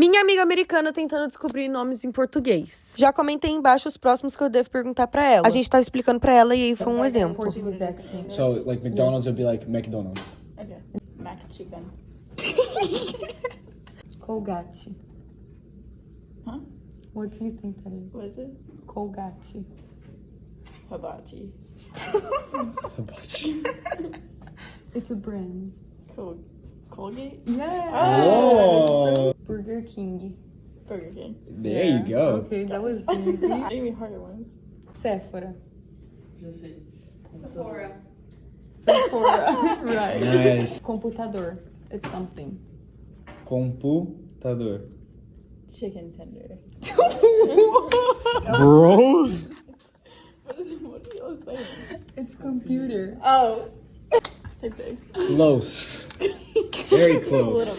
Minha amiga americana tentando descobrir nomes em português. Já comentei embaixo os próximos que eu devo perguntar pra ela. A gente tava explicando pra ela e aí foi um exemplo. Portuguese accent. So, like, McDonald's would be like McDonald's. Okay. Mac chicken. Colgate. Huh? What do you think that is? What is it? Colgate. Hibachi. Hibachi. It's a brand. Colgate? Yeah. Oh, Burger King. Burger King. there you go. Okay, that was easy. Give me harder ones. Sephora. Sephora. Sephora. Right. Nice. Computador. It's something. Computador. Chicken tender. Bro. What are you all saying? It's computer. Oh. Same thing. Close. Very A close. little bit.